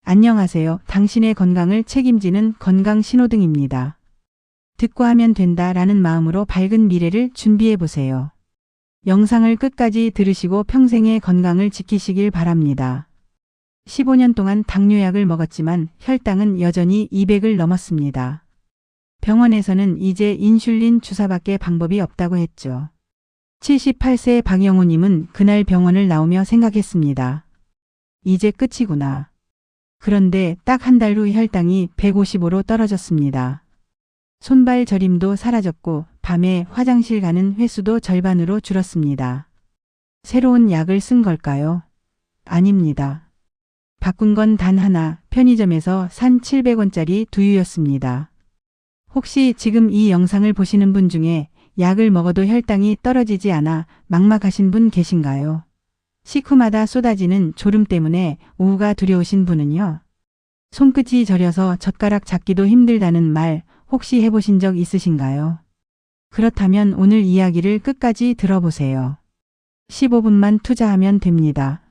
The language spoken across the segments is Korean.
안녕하세요. 당신의 건강을 책임지는 건강신호등입니다. 듣고 하면 된다라는 마음으로 밝은 미래를 준비해 보세요. 영상을 끝까지 들으시고 평생의 건강을 지키시길 바랍니다. 15년 동안 당뇨약을 먹었지만 혈당은 여전히 200을 넘었습니다. 병원에서는 이제 인슐린 주사밖에 방법이 없다고 했죠. 78세 박영호님은 그날 병원을 나오며 생각했습니다. 이제 끝이구나. 그런데 딱 한 달 후 혈당이 155로 떨어졌습니다. 손발 저림도 사라졌고 밤에 화장실 가는 횟수도 절반으로 줄었습니다. 새로운 약을 쓴 걸까요? 아닙니다. 바꾼 건 단 하나, 편의점에서 산 700원짜리 두유였습니다. 혹시 지금 이 영상을 보시는 분 중에 약을 먹어도 혈당이 떨어지지 않아 막막하신 분 계신가요? 식후마다 쏟아지는 졸음 때문에 오후가 두려우신 분은요? 손끝이 저려서 젓가락 잡기도 힘들다는 말 혹시 해보신 적 있으신가요? 그렇다면 오늘 이야기를 끝까지 들어보세요. 15분만 투자하면 됩니다.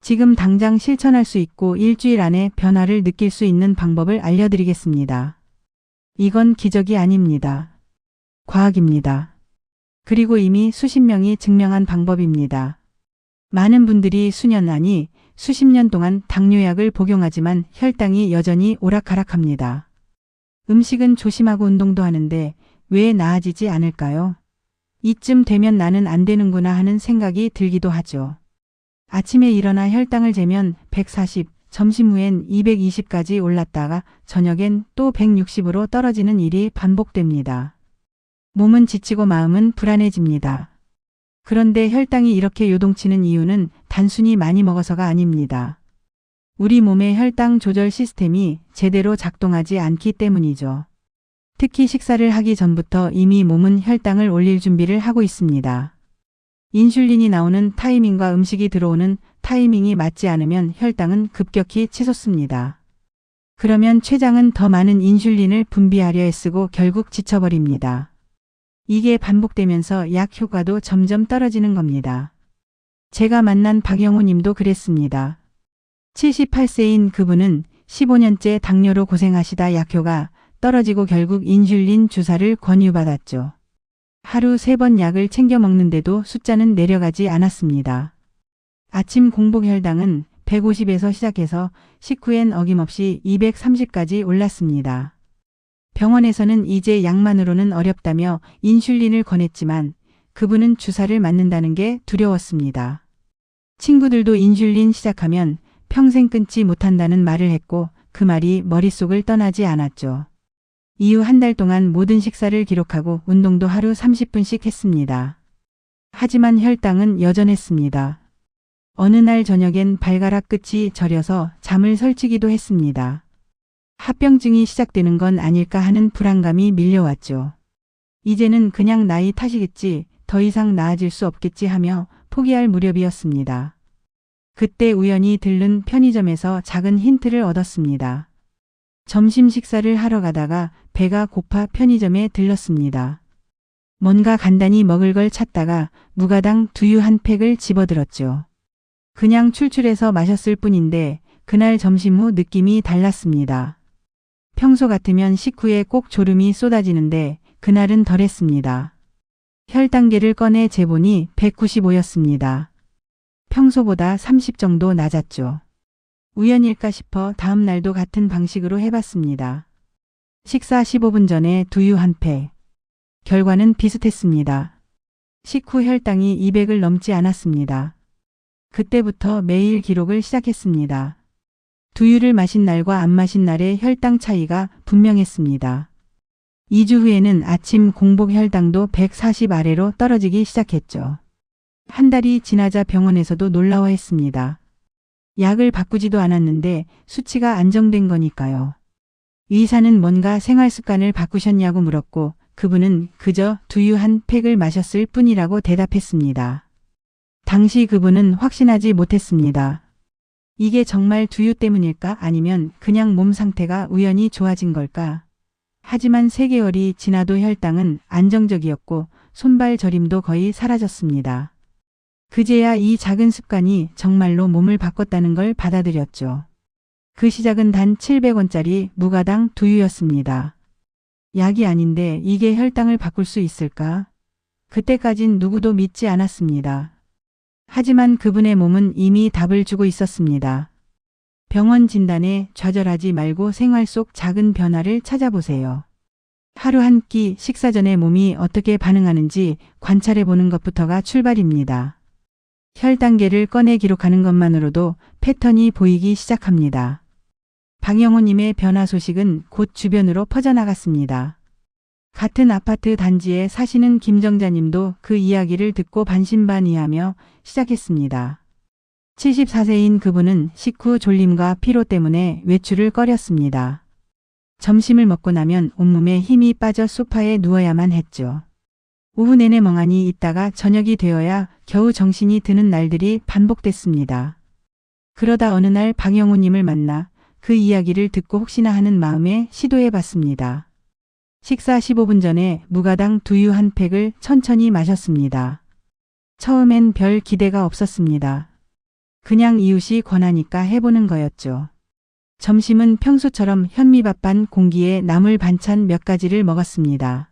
지금 당장 실천할 수 있고 일주일 안에 변화를 느낄 수 있는 방법을 알려드리겠습니다. 이건 기적이 아닙니다. 과학입니다. 그리고 이미 수십 명이 증명한 방법입니다. 많은 분들이 수년 아니 수십 년 동안 당뇨약을 복용하지만 혈당이 여전히 오락가락합니다. 음식은 조심하고 운동도 하는데 왜 나아지지 않을까요? 이쯤 되면 나는 안 되는구나 하는 생각이 들기도 하죠. 아침에 일어나 혈당을 재면 140, 점심 후엔 220까지 올랐다가 저녁엔 또 160으로 떨어지는 일이 반복됩니다. 몸은 지치고 마음은 불안해집니다. 그런데 혈당이 이렇게 요동치는 이유는 단순히 많이 먹어서가 아닙니다. 우리 몸의 혈당 조절 시스템이 제대로 작동하지 않기 때문이죠. 특히 식사를 하기 전부터 이미 몸은 혈당을 올릴 준비를 하고 있습니다. 인슐린이 나오는 타이밍과 음식이 들어오는 타이밍이 맞지 않으면 혈당은 급격히 치솟습니다. 그러면 췌장은 더 많은 인슐린을 분비하려 애쓰고 결국 지쳐버립니다. 이게 반복되면서 약 효과도 점점 떨어지는 겁니다. 제가 만난 박영호 님도 그랬습니다. 78세인 그분은 15년째 당뇨로 고생하시다 약효가 떨어지고 결국 인슐린 주사를 권유받았죠. 하루 3번 약을 챙겨 먹는데도 숫자는 내려가지 않았습니다. 아침 공복 혈당은 150에서 시작해서 식후엔 어김없이 230까지 올랐습니다. 병원에서는 이제 약만으로는 어렵다며 인슐린을 권했지만 그분은 주사를 맞는다는 게 두려웠습니다. 친구들도 인슐린 시작하면 평생 끊지 못한다는 말을 했고 그 말이 머릿속을 떠나지 않았죠. 이후 한 달 동안 모든 식사를 기록하고 운동도 하루 30분씩 했습니다. 하지만 혈당은 여전했습니다. 어느 날 저녁엔 발가락 끝이 저려서 잠을 설치기도 했습니다. 합병증이 시작되는 건 아닐까 하는 불안감이 밀려왔죠. 이제는 그냥 나이 탓이겠지, 더 이상 나아질 수 없겠지 하며 포기할 무렵이었습니다. 그때 우연히 들른 편의점에서 작은 힌트를 얻었습니다. 점심 식사를 하러 가다가 배가 고파 편의점에 들렀습니다. 뭔가 간단히 먹을 걸 찾다가 무가당 두유 한 팩을 집어들었죠. 그냥 출출해서 마셨을 뿐인데 그날 점심 후 느낌이 달랐습니다. 평소 같으면 식후에 꼭 졸음이 쏟아지는데 그날은 덜했습니다. 혈당계를 꺼내 재보니 195였습니다. 평소보다 30 정도 낮았죠. 우연일까 싶어 다음 날도 같은 방식으로 해봤습니다. 식사 15분 전에 두유 한 팩. 결과는 비슷했습니다. 식후 혈당이 200을 넘지 않았습니다. 그때부터 매일 기록을 시작했습니다. 두유를 마신 날과 안 마신 날의 혈당 차이가 분명했습니다. 2주 후에는 아침 공복 혈당도 140 아래로 떨어지기 시작했죠. 한 달이 지나자 병원에서도 놀라워했습니다. 약을 바꾸지도 않았는데 수치가 안정된 거니까요. 의사는 뭔가 생활 습관을 바꾸셨냐고 물었고 그분은 그저 두유 한 팩을 마셨을 뿐이라고 대답했습니다. 당시 그분은 확신하지 못했습니다. 이게 정말 두유 때문일까 아니면 그냥 몸 상태가 우연히 좋아진 걸까? 하지만 3개월이 지나도 혈당은 안정적이었고 손발 저림도 거의 사라졌습니다. 그제야 이 작은 습관이 정말로 몸을 바꿨다는 걸 받아들였죠. 그 시작은 단 700원짜리 무가당 두유였습니다. 약이 아닌데 이게 혈당을 바꿀 수 있을까? 그때까진 누구도 믿지 않았습니다. 하지만 그분의 몸은 이미 답을 주고 있었습니다. 병원 진단에 좌절하지 말고 생활 속 작은 변화를 찾아보세요. 하루 한 끼 식사 전에 몸이 어떻게 반응하는지 관찰해 보는 것부터가 출발입니다. 혈당계를 꺼내 기록하는 것만으로도 패턴이 보이기 시작합니다. 방영호님의 변화 소식은 곧 주변으로 퍼져나갔습니다. 같은 아파트 단지에 사시는 김정자님도 그 이야기를 듣고 반신반의하며 시작했습니다. 74세인 그분은 식후 졸림과 피로 때문에 외출을 꺼렸습니다. 점심을 먹고 나면 온몸에 힘이 빠져 소파에 누워야만 했죠. 오후 내내 멍하니 있다가 저녁이 되어야 겨우 정신이 드는 날들이 반복됐습니다. 그러다 어느 날 방영호님을 만나 그 이야기를 듣고 혹시나 하는 마음에 시도해봤습니다. 식사 15분 전에 무가당 두유 한 팩을 천천히 마셨습니다. 처음엔 별 기대가 없었습니다. 그냥 이웃이 권하니까 해보는 거였죠. 점심은 평소처럼 현미밥반 공기에 나물 반찬 몇 가지를 먹었습니다.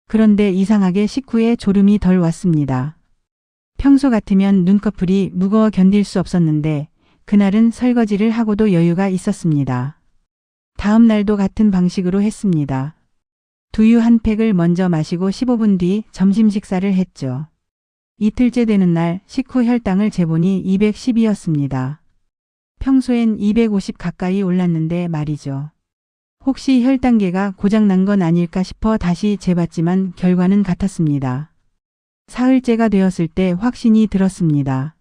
그런데 이상하게 식후에 졸음이 덜 왔습니다. 평소 같으면 눈꺼풀이 무거워 견딜 수 없었는데 그날은 설거지를 하고도 여유가 있었습니다. 다음 날도 같은 방식으로 했습니다. 두유 한 팩을 먼저 마시고 15분 뒤 점심 식사를 했죠. 이틀째 되는 날 식후 혈당을 재보니 210이었습니다. 평소엔 250 가까이 올랐는데 말이죠. 혹시 혈당계가 고장난 건 아닐까 싶어 다시 재봤지만 결과는 같았습니다. 사흘째가 되었을 때 확신이 들었습니다.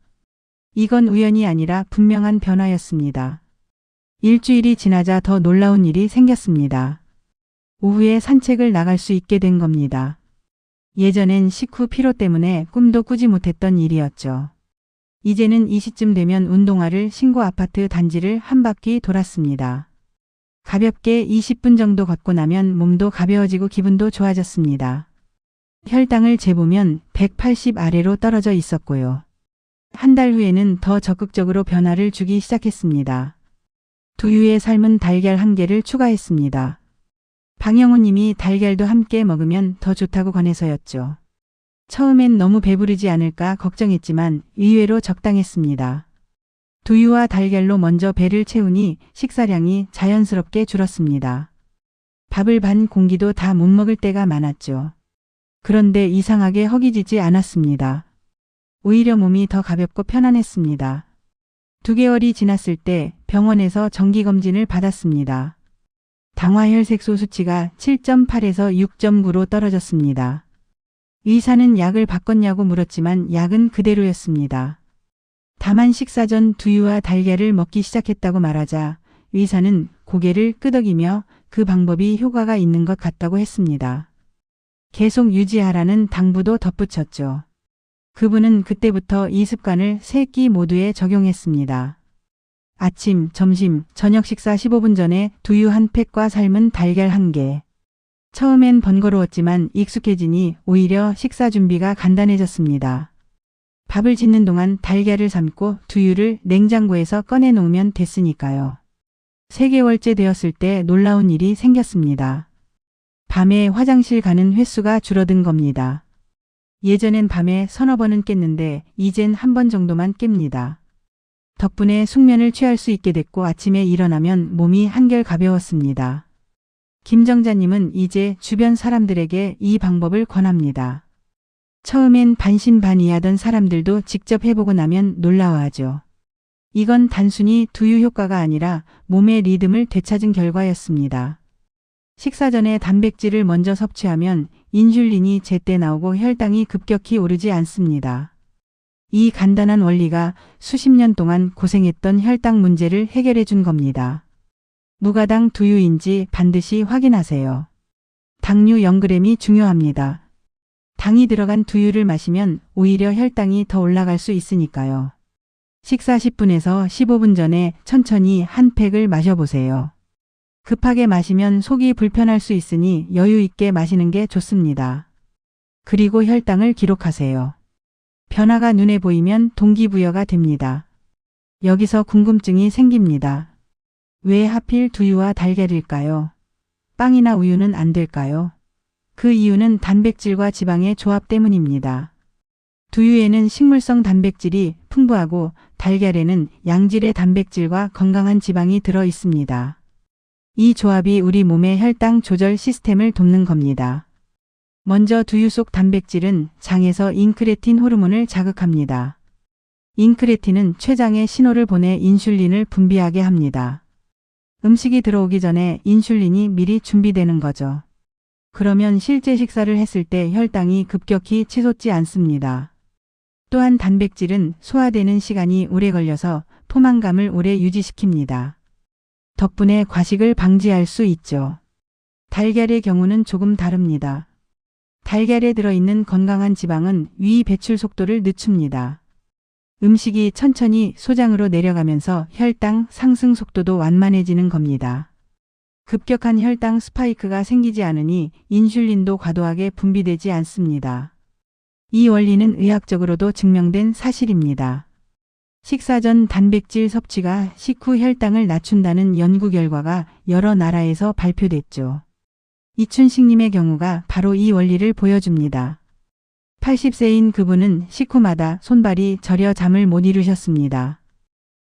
이건 우연이 아니라 분명한 변화였습니다. 일주일이 지나자 더 놀라운 일이 생겼습니다. 오후에 산책을 나갈 수 있게 된 겁니다. 예전엔 식후 피로 때문에 꿈도 꾸지 못했던 일이었죠. 이제는 이 시쯤 되면 운동화를 신고 아파트 단지를 한 바퀴 돌았습니다. 가볍게 20분 정도 걷고 나면 몸도 가벼워지고 기분도 좋아졌습니다. 혈당을 재보면 180 아래로 떨어져 있었고요. 한 달 후에는 더 적극적으로 변화를 주기 시작했습니다. 두유에 삶은 달걀 1개를 추가했습니다. 방영호님이 달걀도 함께 먹으면 더 좋다고 권해서였죠. 처음엔 너무 배부르지 않을까 걱정했지만 의외로 적당했습니다. 두유와 달걀로 먼저 배를 채우니 식사량이 자연스럽게 줄었습니다. 밥을 반 공기도 다 못 먹을 때가 많았죠. 그런데 이상하게 허기지지 않았습니다. 오히려 몸이 더 가볍고 편안했습니다. 2개월이 지났을 때 병원에서 정기검진을 받았습니다. 당화혈색소 수치가 7.8에서 6.9로 떨어졌습니다. 의사는 약을 바꿨냐고 물었지만 약은 그대로였습니다. 다만 식사 전 두유와 달걀을 먹기 시작했다고 말하자 의사는 고개를 끄덕이며 그 방법이 효과가 있는 것 같다고 했습니다. 계속 유지하라는 당부도 덧붙였죠. 그분은 그때부터 이 습관을 3끼 모두에 적용했습니다. 아침, 점심, 저녁 식사 15분 전에 두유 한 팩과 삶은 달걀 1개. 처음엔 번거로웠지만 익숙해지니 오히려 식사 준비가 간단해졌습니다. 밥을 짓는 동안 달걀을 삶고 두유를 냉장고에서 꺼내 놓으면 됐으니까요. 3개월째 되었을 때 놀라운 일이 생겼습니다. 밤에 화장실 가는 횟수가 줄어든 겁니다. 예전엔 밤에 서너 번은 깼는데 이젠 한 번 정도만 깹니다. 덕분에 숙면을 취할 수 있게 됐고 아침에 일어나면 몸이 한결 가벼웠습니다. 김정자님은 이제 주변 사람들에게 이 방법을 권합니다. 처음엔 반신반의하던 사람들도 직접 해보고 나면 놀라워하죠. 이건 단순히 두유 효과가 아니라 몸의 리듬을 되찾은 결과였습니다. 식사 전에 단백질을 먼저 섭취하면 인슐린이 제때 나오고 혈당이 급격히 오르지 않습니다. 이 간단한 원리가 수십 년 동안 고생했던 혈당 문제를 해결해 준 겁니다. 무가당 두유인지 반드시 확인하세요. 당류 0g이 중요합니다. 당이 들어간 두유를 마시면 오히려 혈당이 더 올라갈 수 있으니까요. 식사 10분에서 15분 전에 천천히 한 팩을 마셔보세요. 급하게 마시면 속이 불편할 수 있으니 여유 있게 마시는 게 좋습니다. 그리고 혈당을 기록하세요. 변화가 눈에 보이면 동기부여가 됩니다. 여기서 궁금증이 생깁니다. 왜 하필 두유와 달걀일까요? 빵이나 우유는 안 될까요? 그 이유는 단백질과 지방의 조합 때문입니다. 두유에는 식물성 단백질이 풍부하고 달걀에는 양질의 단백질과 건강한 지방이 들어 있습니다. 이 조합이 우리 몸의 혈당 조절 시스템을 돕는 겁니다. 먼저 두유 속 단백질은 장에서 인크레틴 호르몬을 자극합니다. 인크레틴은 췌장에 신호를 보내 인슐린을 분비하게 합니다. 음식이 들어오기 전에 인슐린이 미리 준비되는 거죠. 그러면 실제 식사를 했을 때 혈당이 급격히 치솟지 않습니다. 또한 단백질은 소화되는 시간이 오래 걸려서 포만감을 오래 유지시킵니다. 덕분에 과식을 방지할 수 있죠. 달걀의 경우는 조금 다릅니다. 달걀에 들어있는 건강한 지방은 위 배출 속도를 늦춥니다. 음식이 천천히 소장으로 내려가면서 혈당 상승 속도도 완만해지는 겁니다. 급격한 혈당 스파이크가 생기지 않으니 인슐린도 과도하게 분비되지 않습니다. 이 원리는 의학적으로도 증명된 사실입니다. 식사 전 단백질 섭취가 식후 혈당을 낮춘다는 연구 결과가 여러 나라에서 발표됐죠. 이춘식님의 경우가 바로 이 원리를 보여줍니다. 80세인 그분은 식후마다 손발이 저려 잠을 못 이루셨습니다.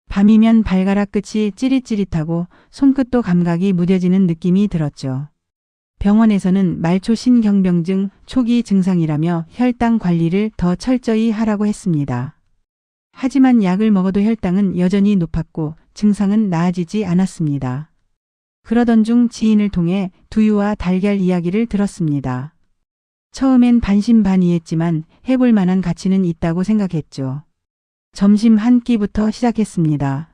밤이면 발가락 끝이 찌릿찌릿하고 손끝도 감각이 무뎌지는 느낌이 들었죠. 병원에서는 말초신경병증 초기 증상이라며 혈당 관리를 더 철저히 하라고 했습니다. 하지만 약을 먹어도 혈당은 여전히 높았고 증상은 나아지지 않았습니다. 그러던 중 지인을 통해 두유와 달걀 이야기를 들었습니다. 처음엔 반신반의했지만 해볼 만한 가치는 있다고 생각했죠. 점심 한 끼부터 시작했습니다.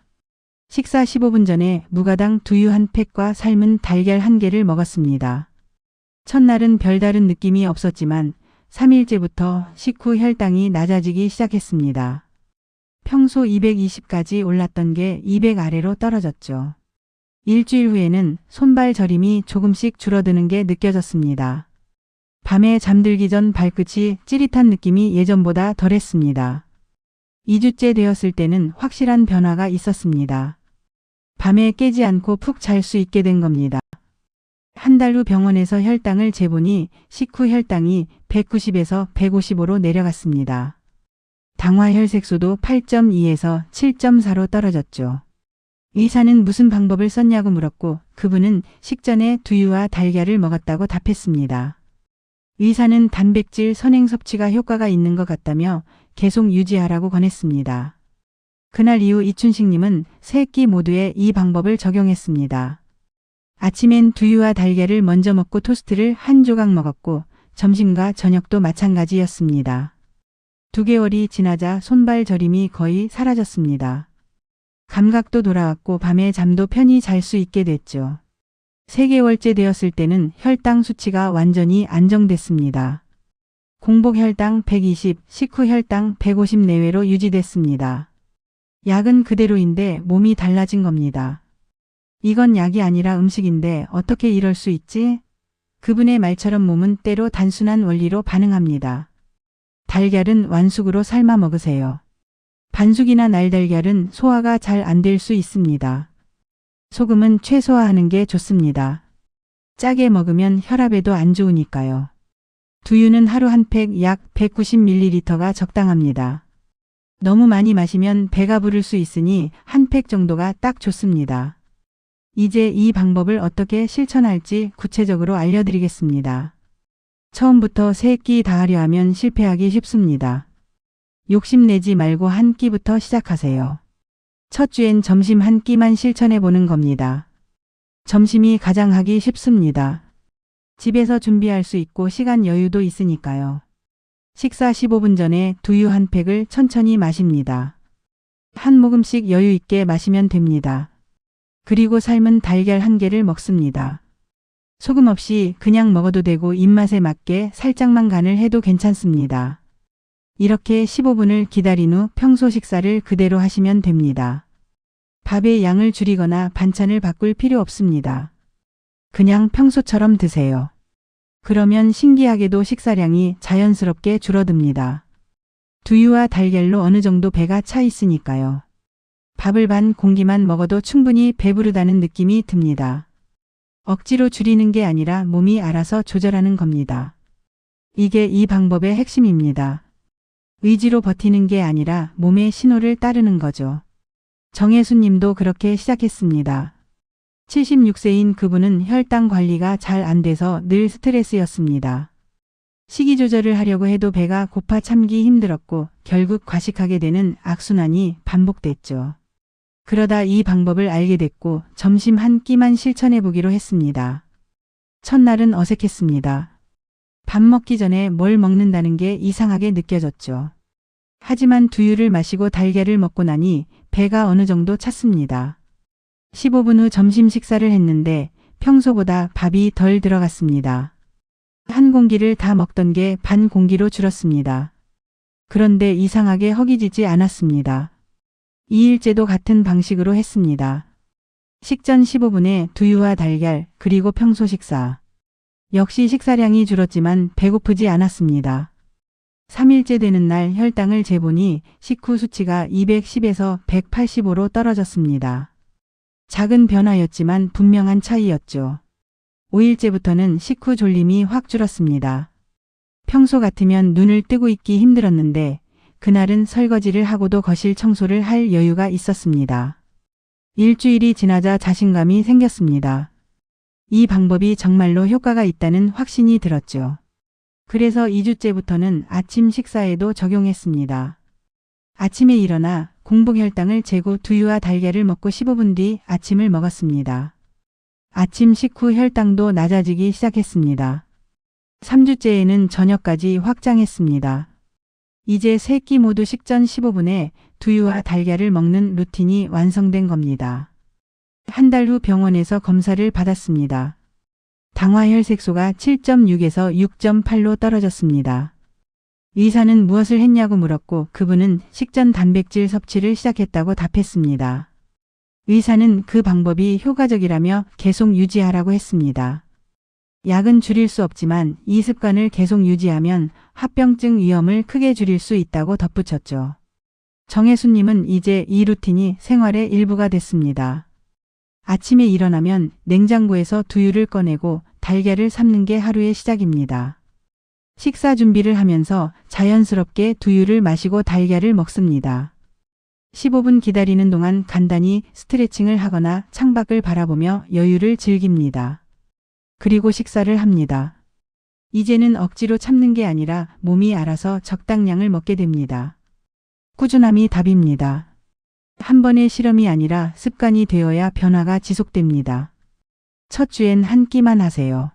식사 15분 전에 무가당 두유 한 팩과 삶은 달걀 한 개를 먹었습니다. 첫날은 별다른 느낌이 없었지만 3일째부터 식후 혈당이 낮아지기 시작했습니다. 평소 220까지 올랐던 게 200 아래로 떨어졌죠. 일주일 후에는 손발 저림이 조금씩 줄어드는 게 느껴졌습니다. 밤에 잠들기 전 발끝이 찌릿한 느낌이 예전보다 덜했습니다. 2주째 되었을 때는 확실한 변화가 있었습니다. 밤에 깨지 않고 푹 잘 수 있게 된 겁니다. 한 달 후 병원에서 혈당을 재보니 식후 혈당이 190에서 155로 내려갔습니다. 당화 혈색소도 8.2에서 7.4로 떨어졌죠. 의사는 무슨 방법을 썼냐고 물었고 그분은 식전에 두유와 달걀을 먹었다고 답했습니다. 의사는 단백질 선행 섭취가 효과가 있는 것 같다며 계속 유지하라고 권했습니다. 그날 이후 이춘식님은 세 끼 모두에 이 방법을 적용했습니다. 아침엔 두유와 달걀을 먼저 먹고 토스트를 한 조각 먹었고 점심과 저녁도 마찬가지였습니다. 2개월이 지나자 손발 저림이 거의 사라졌습니다. 감각도 돌아왔고 밤에 잠도 편히 잘 수 있게 됐죠. 3개월째 되었을 때는 혈당 수치가 완전히 안정됐습니다. 공복 혈당 120, 식후 혈당 150 내외로 유지됐습니다. 약은 그대로인데 몸이 달라진 겁니다. 이건 약이 아니라 음식인데 어떻게 이럴 수 있지? 그분의 말처럼 몸은 때로 단순한 원리로 반응합니다. 달걀은 완숙으로 삶아 먹으세요. 반숙이나 날달걀은 소화가 잘 안 될 수 있습니다. 소금은 최소화하는 게 좋습니다. 짜게 먹으면 혈압에도 안 좋으니까요. 두유는 하루 한 팩 약 190ml가 적당합니다. 너무 많이 마시면 배가 부를 수 있으니 한 팩 정도가 딱 좋습니다. 이제 이 방법을 어떻게 실천할지 구체적으로 알려드리겠습니다. 처음부터 3끼 다 하려 하면 실패하기 쉽습니다. 욕심내지 말고 한 끼부터 시작하세요. 첫 주엔 점심 한 끼만 실천해 보는 겁니다. 점심이 가장 하기 쉽습니다. 집에서 준비할 수 있고 시간 여유도 있으니까요. 식사 15분 전에 두유 한 팩을 천천히 마십니다. 한 모금씩 여유 있게 마시면 됩니다. 그리고 삶은 달걀 한 개를 먹습니다. 소금 없이 그냥 먹어도 되고 입맛에 맞게 살짝만 간을 해도 괜찮습니다. 이렇게 15분을 기다린 후 평소 식사를 그대로 하시면 됩니다. 밥의 양을 줄이거나 반찬을 바꿀 필요 없습니다. 그냥 평소처럼 드세요. 그러면 신기하게도 식사량이 자연스럽게 줄어듭니다. 두유와 달걀로 어느 정도 배가 차 있으니까요. 밥을 반 공기만 먹어도 충분히 배부르다는 느낌이 듭니다. 억지로 줄이는 게 아니라 몸이 알아서 조절하는 겁니다. 이게 이 방법의 핵심입니다. 의지로 버티는 게 아니라 몸의 신호를 따르는 거죠. 정혜순 님도 그렇게 시작했습니다. 76세인 그분은 혈당 관리가 잘 안 돼서 늘 스트레스였습니다. 식이 조절을 하려고 해도 배가 고파 참기 힘들었고 결국 과식하게 되는 악순환이 반복됐죠. 그러다 이 방법을 알게 됐고 점심 한 끼만 실천해 보기로 했습니다. 첫날은 어색했습니다. 밥 먹기 전에 뭘 먹는다는 게 이상하게 느껴졌죠. 하지만 두유를 마시고 달걀을 먹고 나니 배가 어느 정도 찼습니다. 15분 후 점심 식사를 했는데 평소보다 밥이 덜 들어갔습니다. 한 공기를 다 먹던 게 반 공기로 줄었습니다. 그런데 이상하게 허기지지 않았습니다. 2일째도 같은 방식으로 했습니다. 식전 15분에 두유와 달걀 그리고 평소 식사. 역시 식사량이 줄었지만 배고프지 않았습니다. 3일째 되는 날 혈당을 재보니 식후 수치가 210에서 185로 떨어졌습니다. 작은 변화였지만 분명한 차이였죠. 5일째부터는 식후 졸림이 확 줄었습니다. 평소 같으면 눈을 뜨고 있기 힘들었는데 그날은 설거지를 하고도 거실 청소를 할 여유가 있었습니다. 일주일이 지나자 자신감이 생겼습니다. 이 방법이 정말로 효과가 있다는 확신이 들었죠. 그래서 2주째부터는 아침 식사에도 적용했습니다. 아침에 일어나 공복 혈당을 재고 두유와 달걀을 먹고 15분 뒤 아침을 먹었습니다. 아침 식후 혈당도 낮아지기 시작했습니다. 3주째에는 저녁까지 확장했습니다. 이제 세 끼 모두 식전 15분에 두유와 달걀을 먹는 루틴이 완성된 겁니다. 한 달 후 병원에서 검사를 받았습니다. 당화혈색소가 7.6에서 6.8로 떨어졌습니다. 의사는 무엇을 했냐고 물었고 그분은 식전 단백질 섭취를 시작했다고 답했습니다. 의사는 그 방법이 효과적이라며 계속 유지하라고 했습니다. 약은 줄일 수 없지만 이 습관을 계속 유지하면 합병증 위험을 크게 줄일 수 있다고 덧붙였죠. 정혜순님은 이제 이 루틴이 생활의 일부가 됐습니다. 아침에 일어나면 냉장고에서 두유를 꺼내고 달걀을 삶는 게 하루의 시작입니다. 식사 준비를 하면서 자연스럽게 두유를 마시고 달걀을 먹습니다. 15분 기다리는 동안 간단히 스트레칭을 하거나 창밖을 바라보며 여유를 즐깁니다. 그리고 식사를 합니다. 이제는 억지로 참는 게 아니라 몸이 알아서 적당량을 먹게 됩니다. 꾸준함이 답입니다. 한 번의 실험이 아니라 습관이 되어야 변화가 지속됩니다. 첫 주엔 한 끼만 하세요.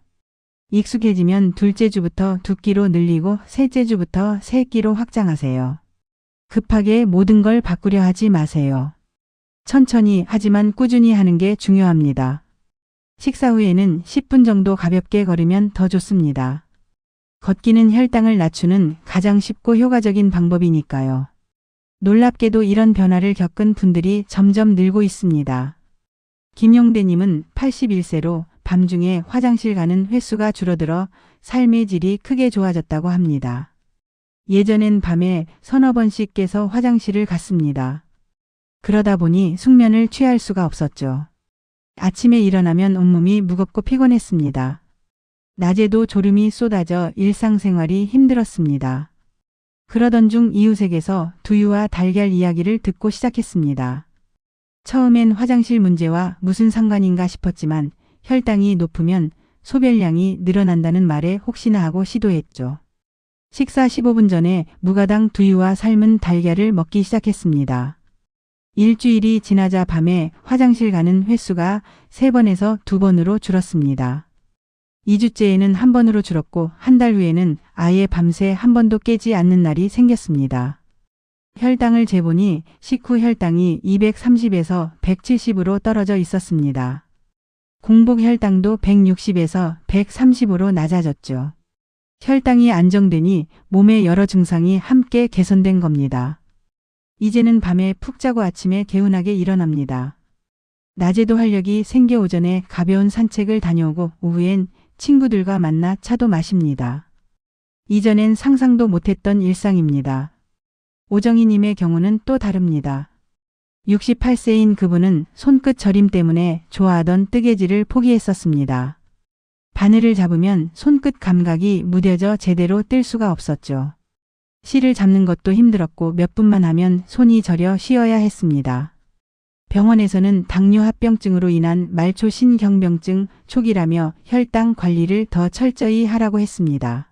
익숙해지면 둘째 주부터 2끼로 늘리고 셋째 주부터 3끼로 확장하세요. 급하게 모든 걸 바꾸려 하지 마세요. 천천히 하지만 꾸준히 하는 게 중요합니다. 식사 후에는 10분 정도 가볍게 걸으면 더 좋습니다. 걷기는 혈당을 낮추는 가장 쉽고 효과적인 방법이니까요. 놀랍게도 이런 변화를 겪은 분들이 점점 늘고 있습니다. 김용대님은 81세로 밤중에 화장실 가는 횟수가 줄어들어 삶의 질이 크게 좋아졌다고 합니다. 예전엔 밤에 서너 번씩 깨서 화장실을 갔습니다. 그러다 보니 숙면을 취할 수가 없었죠. 아침에 일어나면 온몸이 무겁고 피곤했습니다. 낮에도 졸음이 쏟아져 일상생활이 힘들었습니다. 그러던 중 이웃에게서 두유와 달걀 이야기를 듣고 시작했습니다. 처음엔 화장실 문제와 무슨 상관인가 싶었지만 혈당이 높으면 소변량이 늘어난다는 말에 혹시나 하고 시도했죠. 식사 15분 전에 무가당 두유와 삶은 달걀을 먹기 시작했습니다. 일주일이 지나자 밤에 화장실 가는 횟수가 3번에서 2번으로 줄었습니다. 2주째에는 1번으로 줄었고 한 달 후에는 아예 밤새 한 번도 깨지 않는 날이 생겼습니다. 혈당을 재보니 식후 혈당이 230에서 170으로 떨어져 있었습니다. 공복 혈당도 160에서 130으로 낮아졌죠. 혈당이 안정되니 몸의 여러 증상이 함께 개선된 겁니다. 이제는 밤에 푹 자고 아침에 개운하게 일어납니다. 낮에도 활력이 생겨 오전에 가벼운 산책을 다녀오고 오후엔 친구들과 만나 차도 마십니다. 이전엔 상상도 못했던 일상입니다. 오정희님의 경우는 또 다릅니다. 68세인 그분은 손끝 저림 때문에 좋아하던 뜨개질을 포기했었습니다. 바늘을 잡으면 손끝 감각이 무뎌져 제대로 뜰 수가 없었죠. 실을 잡는 것도 힘들었고 몇 분만 하면 손이 저려 쉬어야 했습니다. 병원에서는 당뇨합병증으로 인한 말초 신경병증 초기라며 혈당 관리를 더 철저히 하라고 했습니다.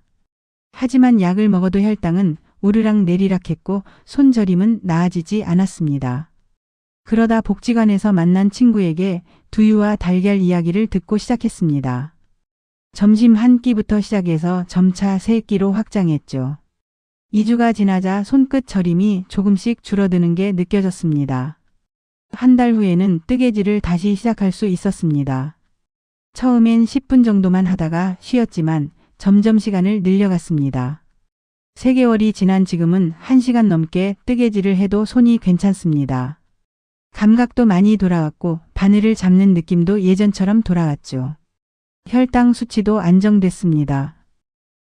하지만 약을 먹어도 혈당은 오르락 내리락 했고 손저림은 나아지지 않았습니다. 그러다 복지관에서 만난 친구에게 두유와 달걀 이야기를 듣고 시작했습니다. 점심 한 끼부터 시작해서 점차 3끼로 확장했죠. 2주가 지나자 손끝 저림이 조금씩 줄어드는 게 느껴졌습니다. 한 달 후에는 뜨개질을 다시 시작할 수 있었습니다. 처음엔 10분 정도만 하다가 쉬었지만 점점 시간을 늘려갔습니다. 3개월이 지난 지금은 1시간 넘게 뜨개질을 해도 손이 괜찮습니다. 감각도 많이 돌아왔고 바늘을 잡는 느낌도 예전처럼 돌아왔죠. 혈당 수치도 안정됐습니다.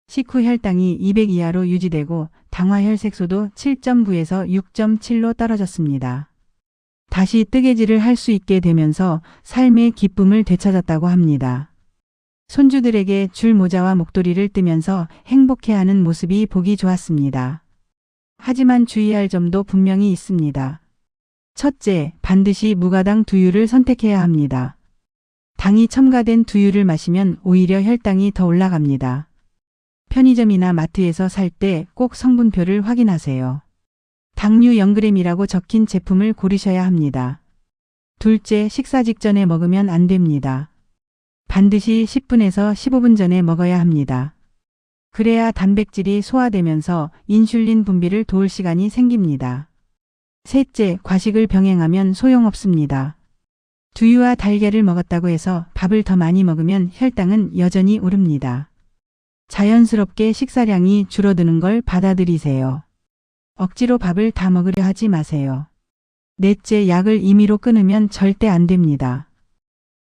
식후 혈당이 200 이하로 유지되고 당화혈색소도 7.9에서 6.7로 떨어졌습니다. 다시 뜨개질을 할 수 있게 되면서 삶의 기쁨을 되찾았다고 합니다. 손주들에게 줄 모자와 목도리를 뜨면서 행복해하는 모습이 보기 좋았습니다. 하지만 주의할 점도 분명히 있습니다. 첫째, 반드시 무가당 두유를 선택해야 합니다. 당이 첨가된 두유를 마시면 오히려 혈당이 더 올라갑니다. 편의점이나 마트에서 살 때 꼭 성분표를 확인하세요. 당류 0g이라고 적힌 제품을 고르셔야 합니다. 둘째, 식사 직전에 먹으면 안 됩니다. 반드시 10분에서 15분 전에 먹어야 합니다. 그래야 단백질이 소화되면서 인슐린 분비를 도울 시간이 생깁니다. 셋째, 과식을 병행하면 소용없습니다. 두유와 달걀을 먹었다고 해서 밥을 더 많이 먹으면 혈당은 여전히 오릅니다. 자연스럽게 식사량이 줄어드는 걸 받아들이세요. 억지로 밥을 다 먹으려 하지 마세요. 넷째, 약을 임의로 끊으면 절대 안 됩니다.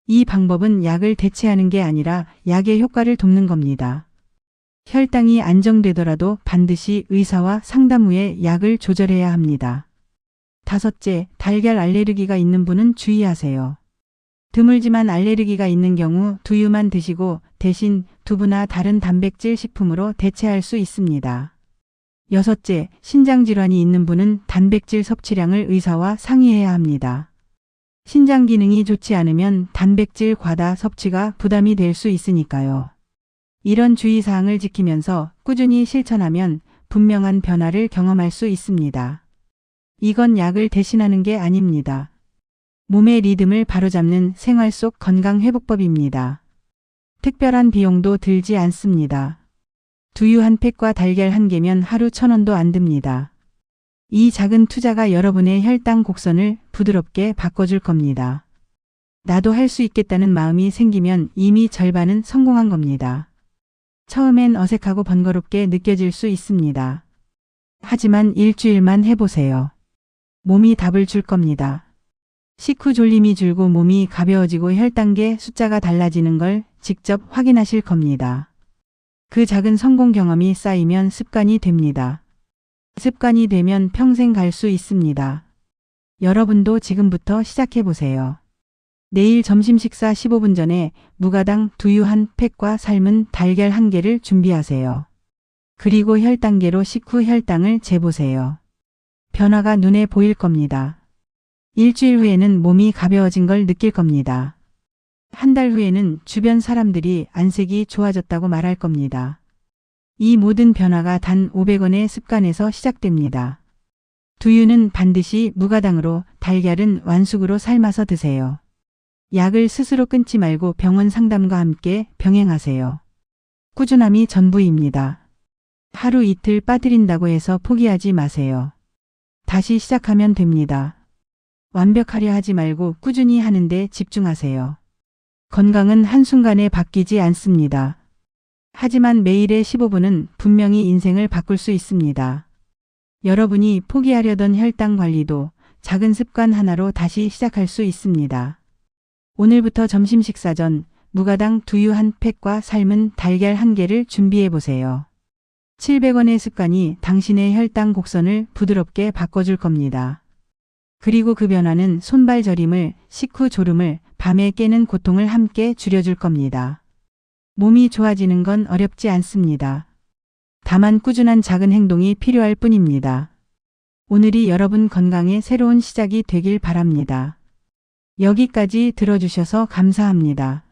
이 방법은 약을 대체하는 게 아니라 약의 효과를 돕는 겁니다. 혈당이 안정되더라도 반드시 의사와 상담 후에 약을 조절해야 합니다. 다섯째, 달걀 알레르기가 있는 분은 주의하세요. 드물지만 알레르기가 있는 경우 두유만 드시고 대신 두부나 다른 단백질 식품으로 대체할 수 있습니다. 여섯째, 신장질환이 있는 분은 단백질 섭취량을 의사와 상의해야 합니다. 신장 기능이 좋지 않으면 단백질 과다 섭취가 부담이 될 수 있으니까요. 이런 주의사항을 지키면서 꾸준히 실천하면 분명한 변화를 경험할 수 있습니다. 이건 약을 대신하는 게 아닙니다. 몸의 리듬을 바로잡는 생활 속 건강회복법입니다. 특별한 비용도 들지 않습니다. 두유 한 팩과 달걀 한 개면 하루 1,000원도 안 듭니다. 이 작은 투자가 여러분의 혈당 곡선을 부드럽게 바꿔줄 겁니다. 나도 할 수 있겠다는 마음이 생기면 이미 절반은 성공한 겁니다. 처음엔 어색하고 번거롭게 느껴질 수 있습니다. 하지만 일주일만 해보세요. 몸이 답을 줄 겁니다. 식후 졸림이 줄고 몸이 가벼워지고 혈당계 숫자가 달라지는 걸 직접 확인하실 겁니다. 그 작은 성공 경험이 쌓이면 습관이 됩니다. 습관이 되면 평생 갈 수 있습니다. 여러분도 지금부터 시작해보세요. 내일 점심 식사 15분 전에 무가당 두유 한 팩과 삶은 달걀 한 개를 준비하세요. 그리고 혈당계로 식후 혈당을 재보세요. 변화가 눈에 보일 겁니다. 일주일 후에는 몸이 가벼워진 걸 느낄 겁니다. 한 달 후에는 주변 사람들이 안색이 좋아졌다고 말할 겁니다. 이 모든 변화가 단 500원의 습관에서 시작됩니다. 두유는 반드시 무가당으로, 달걀은 완숙으로 삶아서 드세요. 약을 스스로 끊지 말고 병원 상담과 함께 병행하세요. 꾸준함이 전부입니다. 하루 이틀 빠뜨린다고 해서 포기하지 마세요. 다시 시작하면 됩니다. 완벽하려 하지 말고 꾸준히 하는데 집중하세요. 건강은 한순간에 바뀌지 않습니다. 하지만 매일의 15분은 분명히 인생을 바꿀 수 있습니다. 여러분이 포기하려던 혈당 관리도 작은 습관 하나로 다시 시작할 수 있습니다. 오늘부터 점심 식사 전 무가당 두유 한 팩과 삶은 달걀 한 개를 준비해 보세요. 700원의 습관이 당신의 혈당 곡선을 부드럽게 바꿔줄 겁니다. 그리고 그 변화는 손발 저림을, 식후 졸음을, 밤에 깨는 고통을 함께 줄여줄 겁니다. 몸이 좋아지는 건 어렵지 않습니다. 다만 꾸준한 작은 행동이 필요할 뿐입니다. 오늘이 여러분 건강의 새로운 시작이 되길 바랍니다. 여기까지 들어주셔서 감사합니다.